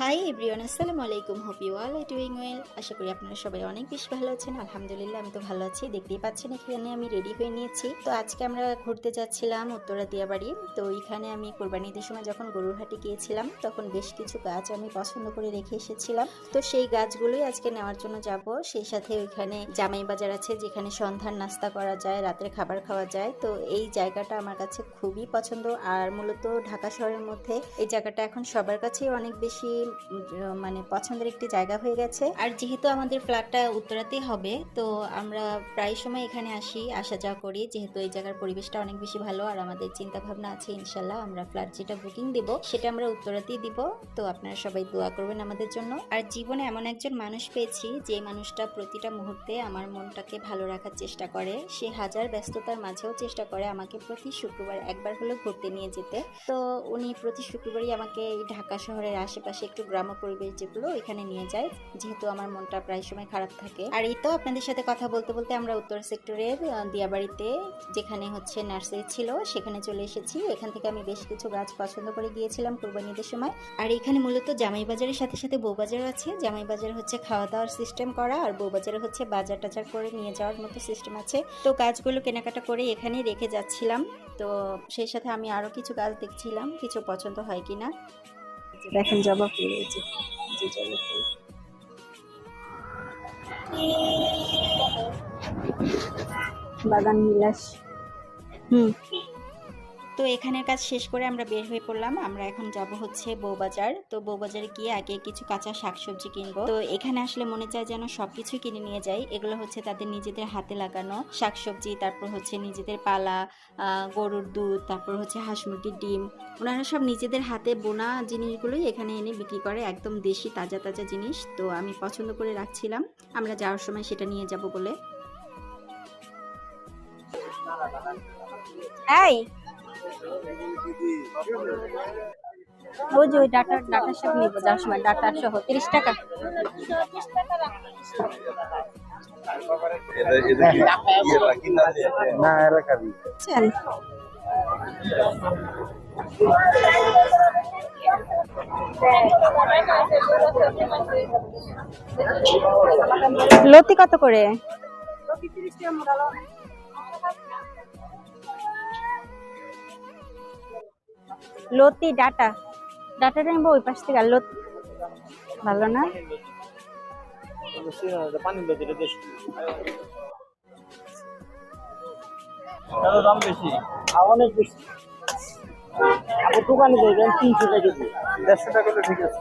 High everyone, আসসালামু আলাইকুম। Hope you all are doing well. আশা করি আপনারা সবাই অনেক বেশি ভালো আছেন। আলহামদুলিল্লাহ, আমি তো ভালো আছি। দেখতেই পাচ্ছেন এখানে আমি রেডি হয়ে নিয়েছি। তো আজকে আমরা ঘুরতে যাচ্ছিলাম উত্তরা দিয়াবাড়ি। তো এখানে আমি কোরবানি ঈদের সময় যখন গরুর হাটে গিয়েছিলাম তখন বেশ কিছু গাছ আমি পছন্দ করে রেখে এসেছিলাম। তো সেই গাছগুলোই আজকে নেওয়ার জন্য যাব। সেই সাথে ওইখানে জামাই বাজার আছে, যেখানে সন্ধ্যার নাস্তা করা যায়, রাতের খাবার খাওয়া যায়। তো এই জায়গাটা আমার কাছে খুবই পছন্দ। আর মূলত ঢাকা শহরের মধ্যে এই জায়গাটা এখন সবার কাছেই অনেক বেশি মানে পছন্দের একটি জায়গা হয়ে গেছে। আর যেহেতু আমাদের ফ্ল্যাটটা উত্তরাতেই হবে, তো আমরা প্রায় সময় এখানে আসা যাওয়া করি, যেহেতু এই জায়গার পরিবেশটা অনেক বেশি ভালো। আর আমাদের চিন্তা ভাবনা আছে ইনশাল্লাহ আমরা ফ্ল্যাট যেটা বুকিং দিব সেটা আমরা উত্তরাতেই দিব। তো আপনারা সবাই দোয়া করবেন আমাদের জন্য। আর জীবনে এমন একজন মানুষ পেয়েছি যে মানুষটা প্রতিটা মুহূর্তে আমার মনটাকে ভালো রাখার চেষ্টা করে। সে হাজার ব্যস্ততার মাঝেও চেষ্টা করে আমাকে প্রতি শুক্রবার একবার হলেও ঘুরতে নিয়ে যেতে। তো উনি প্রতি শুক্রবারই আমাকে এই ঢাকা শহরের আশেপাশে একটু গ্রাম্য পরিবেশ যেগুলো এখানে নিয়ে যায়, যেহেতু আমার মনটা প্রায় সময় খারাপ থাকে। আর এই তো আপনাদের সাথে কথা বলতে বলতে আমরা উত্তর সেক্টরের দিয়াবাড়িতে, যেখানে হচ্ছে নার্সারি ছিল, সেখানে চলে এসেছি। এখান থেকে আমি বেশ কিছু গাছ পছন্দ করে গিয়েছিলাম কোরবানি ঈদের সময়। আর এখানে মূলত জামাই বাজারের সাথে সাথে বউ বাজারও আছে। জামাই বাজার হচ্ছে খাওয়া দাওয়ার সিস্টেম করা, আর বউ বাজারে হচ্ছে বাজার টাজার করে নিয়ে যাওয়ার মতো সিস্টেম আছে। তো গাছগুলো কেনাকাটা করে এখানেই রেখে যাচ্ছিলাম। তো সেই সাথে আমি আরো কিছু গাছ দেখছিলাম, কিছু পছন্দ হয় কিনা। দেখেন জবা ফুল, এই যে জবা ফুল। বাগান বিলাস। তো এখানের কাজ শেষ করে আমরা বের হয়ে পড়লাম। আমরা এখন যাব হচ্ছে বউবাজার। তো বউবাজারে গিয়ে আগে কিছু কাঁচা শাকসবজি কিনবো। তো এখানে আসলে মনে চায় যেন সবকিছুই কিনে নিয়ে যাই। এগুলো হচ্ছে তাদের নিজেদের হাতে লাগানো শাকসবজি, তারপর হচ্ছে নিজেদের পালা গরুর দুধ, তারপর হচ্ছে হাঁস মুরগির ডিম। ওনারা সব নিজেদের হাতে বোনা জিনিসগুলোই এখানে এনে বিক্রি করে, একদম দেশি তাজা তাজা জিনিস। তো আমি পছন্দ করে রাখছিলাম আমরা যাওয়ার সময় সেটা নিয়ে যাব বলে। এই ওই যে ওই ডাটার সব নিব, যাওয়ার সময় ডাটা সহ 30 টাকা। লতি কত করে? লতি ডাটা নেবো ওই পাশ থেকে। আর লতি ভালো না? দাম বেশি, অনেক বেশি। দোকানে যাবেন 300 টাকা, 150 টাকা ঠিক আছে।